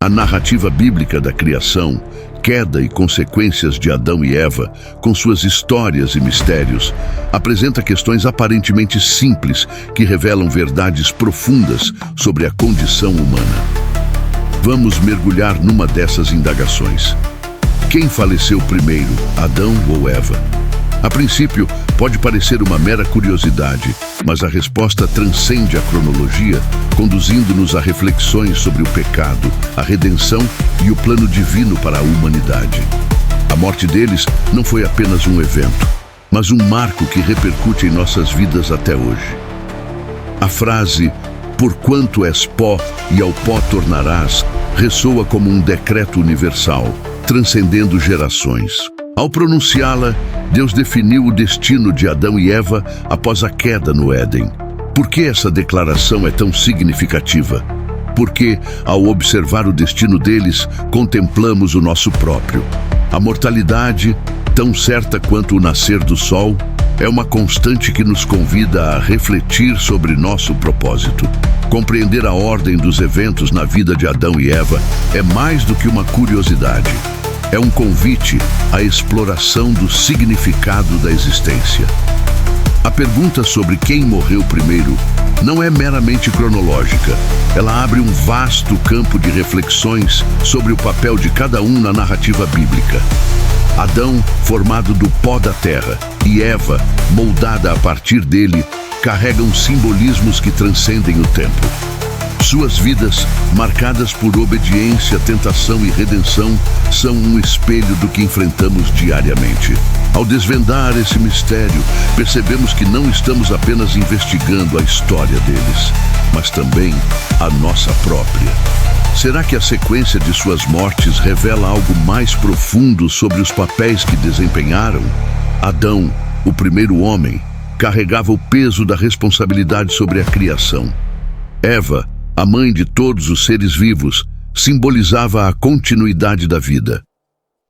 A narrativa bíblica da criação, queda e consequências de Adão e Eva, com suas histórias e mistérios, apresenta questões aparentemente simples que revelam verdades profundas sobre a condição humana. Vamos mergulhar numa dessas indagações. Quem faleceu primeiro, Adão ou Eva? A princípio, pode parecer uma mera curiosidade, mas a resposta transcende a cronologia, conduzindo-nos a reflexões sobre o pecado, a redenção e o plano divino para a humanidade. A morte deles não foi apenas um evento, mas um marco que repercute em nossas vidas até hoje. A frase "porquanto és pó e ao pó tornarás" ressoa como um decreto universal, transcendendo gerações. Ao pronunciá-la, Deus definiu o destino de Adão e Eva após a queda no Éden. Por que essa declaração é tão significativa? Porque, ao observar o destino deles, contemplamos o nosso próprio. A mortalidade, tão certa quanto o nascer do sol, é uma constante que nos convida a refletir sobre nosso propósito. Compreender a ordem dos eventos na vida de Adão e Eva é mais do que uma curiosidade. É um convite à exploração do significado da existência. A pergunta sobre quem morreu primeiro não é meramente cronológica. Ela abre um vasto campo de reflexões sobre o papel de cada um na narrativa bíblica. Adão, formado do pó da terra, e Eva, moldada a partir dele, carregam simbolismos que transcendem o tempo. Suas vidas, marcadas por obediência, tentação e redenção, são um espelho do que enfrentamos diariamente. Ao desvendar esse mistério, percebemos que não estamos apenas investigando a história deles, mas também a nossa própria. Será que a sequência de suas mortes revela algo mais profundo sobre os papéis que desempenharam? Adão, o primeiro homem, carregava o peso da responsabilidade sobre a criação. Eva, a mãe de todos os seres vivos, simbolizava a continuidade da vida.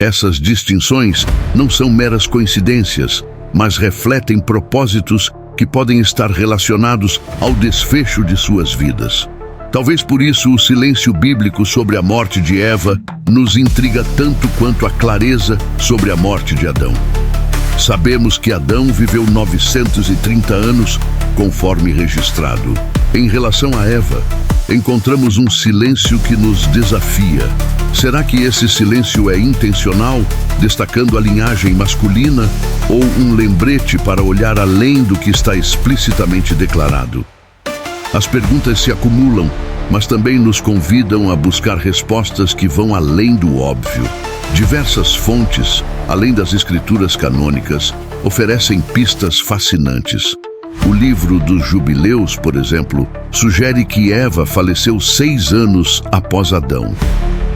Essas distinções não são meras coincidências, mas refletem propósitos que podem estar relacionados ao desfecho de suas vidas. Talvez por isso o silêncio bíblico sobre a morte de Eva nos intriga tanto quanto a clareza sobre a morte de Adão. Sabemos que Adão viveu 930 anos, conforme registrado. Em relação a Eva, encontramos um silêncio que nos desafia. Será que esse silêncio é intencional, destacando a linhagem masculina, ou um lembrete para olhar além do que está explicitamente declarado? As perguntas se acumulam, mas também nos convidam a buscar respostas que vão além do óbvio. Diversas fontes, além das escrituras canônicas, oferecem pistas fascinantes. O livro dos Jubileus, por exemplo, sugere que Eva faleceu 6 anos após Adão.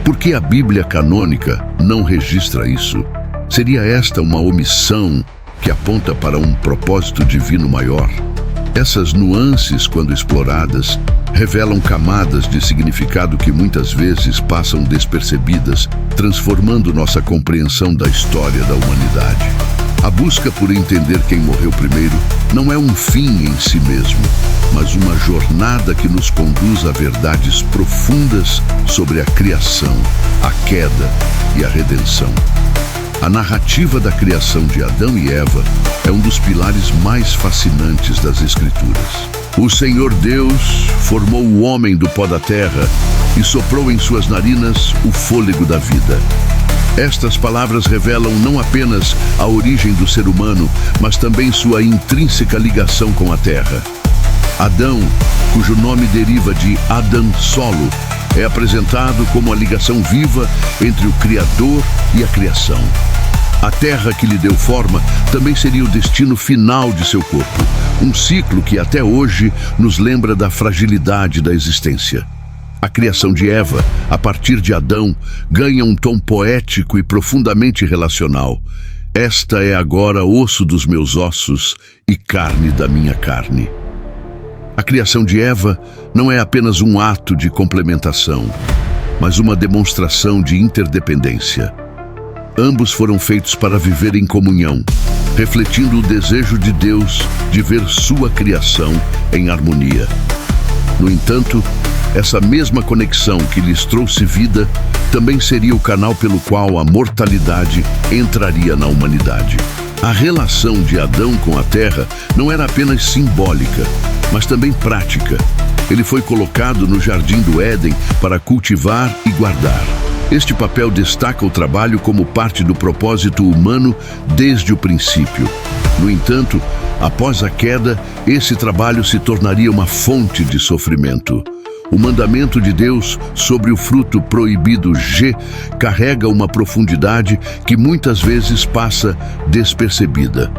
Por que a Bíblia canônica não registra isso? Seria esta uma omissão que aponta para um propósito divino maior? Essas nuances, quando exploradas, revelam camadas de significado que muitas vezes passam despercebidas, transformando nossa compreensão da história da humanidade. A busca por entender quem morreu primeiro não é um fim em si mesmo, mas uma jornada que nos conduz a verdades profundas sobre a criação, a queda e a redenção. A narrativa da criação de Adão e Eva é um dos pilares mais fascinantes das Escrituras. O Senhor Deus formou o homem do pó da terra e soprou em suas narinas o fôlego da vida. Estas palavras revelam não apenas a origem do ser humano, mas também sua intrínseca ligação com a terra. Adão, cujo nome deriva de Adam Solo, é apresentado como a ligação viva entre o Criador e a criação. A terra que lhe deu forma também seria o destino final de seu corpo, um ciclo que até hoje nos lembra da fragilidade da existência. A criação de Eva, a partir de Adão, ganha um tom poético e profundamente relacional. Esta é agora osso dos meus ossos e carne da minha carne. A criação de Eva não é apenas um ato de complementação, mas uma demonstração de interdependência. Ambos foram feitos para viver em comunhão, refletindo o desejo de Deus de ver sua criação em harmonia. No entanto, essa mesma conexão que lhes trouxe vida também seria o canal pelo qual a mortalidade entraria na humanidade. A relação de Adão com a terra não era apenas simbólica, mas também prática. Ele foi colocado no jardim do Éden para cultivar e guardar. Este papel destaca o trabalho como parte do propósito humano desde o princípio. No entanto, após a queda, esse trabalho se tornaria uma fonte de sofrimento. O mandamento de Deus sobre o fruto proibido G carrega uma profundidade que muitas vezes passa despercebida.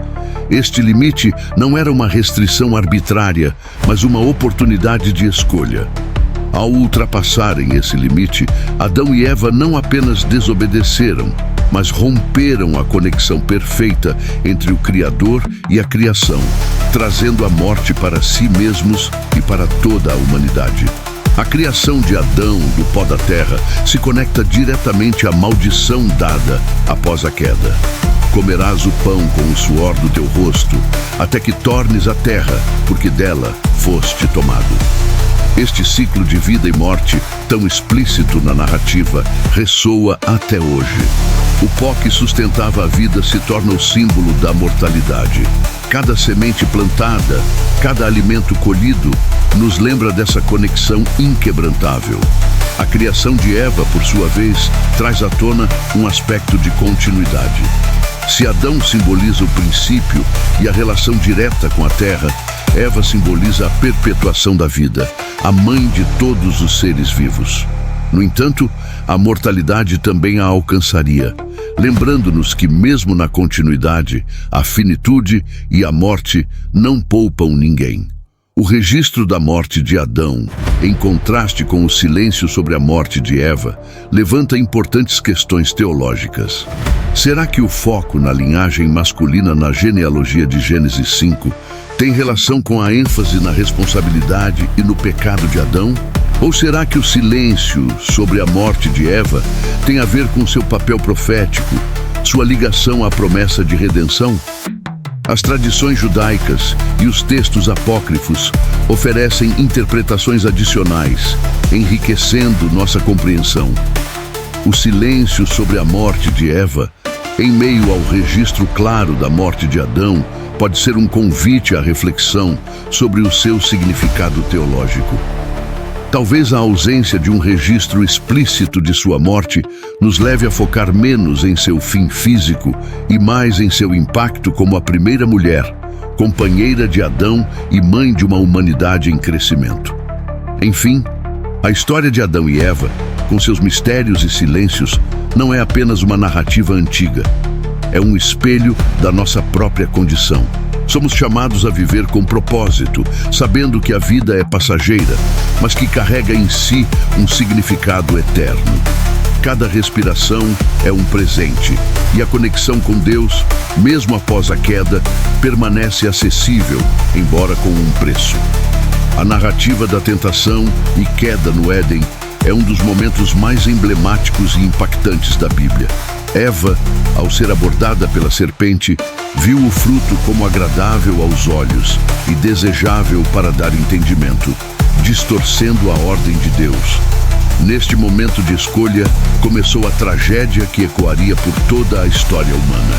Este limite não era uma restrição arbitrária, mas uma oportunidade de escolha. Ao ultrapassarem esse limite, Adão e Eva não apenas desobedeceram, mas romperam a conexão perfeita entre o Criador e a criação, trazendo a morte para si mesmos e para toda a humanidade. A criação de Adão do pó da terra se conecta diretamente à maldição dada após a queda. Comerás o pão com o suor do teu rosto, até que tornes a terra, porque dela foste tomado. Este ciclo de vida e morte, tão explícito na narrativa, ressoa até hoje. O pó que sustentava a vida se torna o símbolo da mortalidade. Cada semente plantada, cada alimento colhido, nos lembra dessa conexão inquebrantável. A criação de Eva, por sua vez, traz à tona um aspecto de continuidade. Se Adão simboliza o princípio e a relação direta com a terra, Eva simboliza a perpetuação da vida, a mãe de todos os seres vivos. No entanto, a mortalidade também a alcançaria, lembrando-nos que mesmo na continuidade, a finitude e a morte não poupam ninguém. O registro da morte de Adão, em contraste com o silêncio sobre a morte de Eva, levanta importantes questões teológicas. Será que o foco na linhagem masculina na genealogia de Gênesis 5 tem relação com a ênfase na responsabilidade e no pecado de Adão? Ou será que o silêncio sobre a morte de Eva tem a ver com seu papel profético, sua ligação à promessa de redenção? As tradições judaicas e os textos apócrifos oferecem interpretações adicionais, enriquecendo nossa compreensão. O silêncio sobre a morte de Eva, em meio ao registro claro da morte de Adão, pode ser um convite à reflexão sobre o seu significado teológico. Talvez a ausência de um registro explícito de sua morte nos leve a focar menos em seu fim físico e mais em seu impacto como a primeira mulher, companheira de Adão e mãe de uma humanidade em crescimento. Enfim, a história de Adão e Eva, com seus mistérios e silêncios, não é apenas uma narrativa antiga. É um espelho da nossa própria condição. Somos chamados a viver com propósito, sabendo que a vida é passageira, mas que carrega em si um significado eterno. Cada respiração é um presente, e a conexão com Deus, mesmo após a queda, permanece acessível, embora com um preço. A narrativa da tentação e queda no Éden é um dos momentos mais emblemáticos e impactantes da Bíblia. Eva, ao ser abordada pela serpente, viu o fruto como agradável aos olhos e desejável para dar entendimento, distorcendo a ordem de Deus. Neste momento de escolha, começou a tragédia que ecoaria por toda a história humana.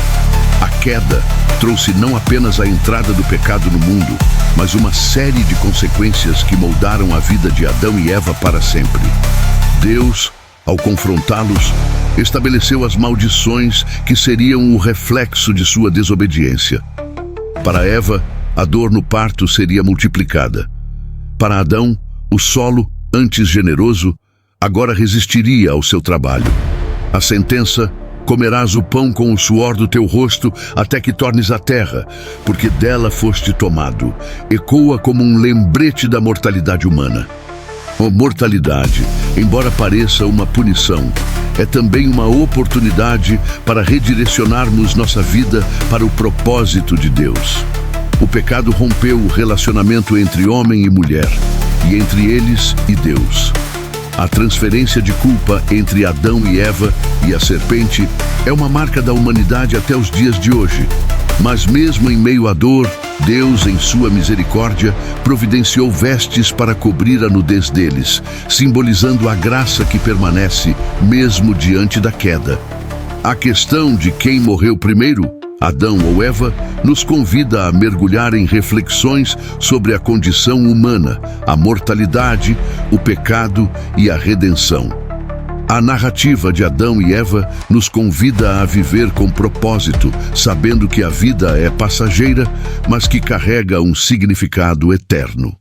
A queda trouxe não apenas a entrada do pecado no mundo, mas uma série de consequências que moldaram a vida de Adão e Eva para sempre. Deus, ao confrontá-los, estabeleceu as maldições que seriam o reflexo de sua desobediência. Para Eva, a dor no parto seria multiplicada. Para Adão, o solo, antes generoso, agora resistiria ao seu trabalho. A sentença: comerás o pão com o suor do teu rosto até que tornes a terra, porque dela foste tomado, ecoa como um lembrete da mortalidade humana. A mortalidade, embora pareça uma punição, é também uma oportunidade para redirecionarmos nossa vida para o propósito de Deus. O pecado rompeu o relacionamento entre homem e mulher, e entre eles e Deus. A transferência de culpa entre Adão e Eva e a serpente é uma marca da humanidade até os dias de hoje. Mas mesmo em meio à dor, Deus, em sua misericórdia, providenciou vestes para cobrir a nudez deles, simbolizando a graça que permanece mesmo diante da queda. A questão de quem morreu primeiro, Adão ou Eva, nos convida a mergulhar em reflexões sobre a condição humana, a mortalidade, o pecado e a redenção. A narrativa de Adão e Eva nos convida a viver com propósito, sabendo que a vida é passageira, mas que carrega um significado eterno.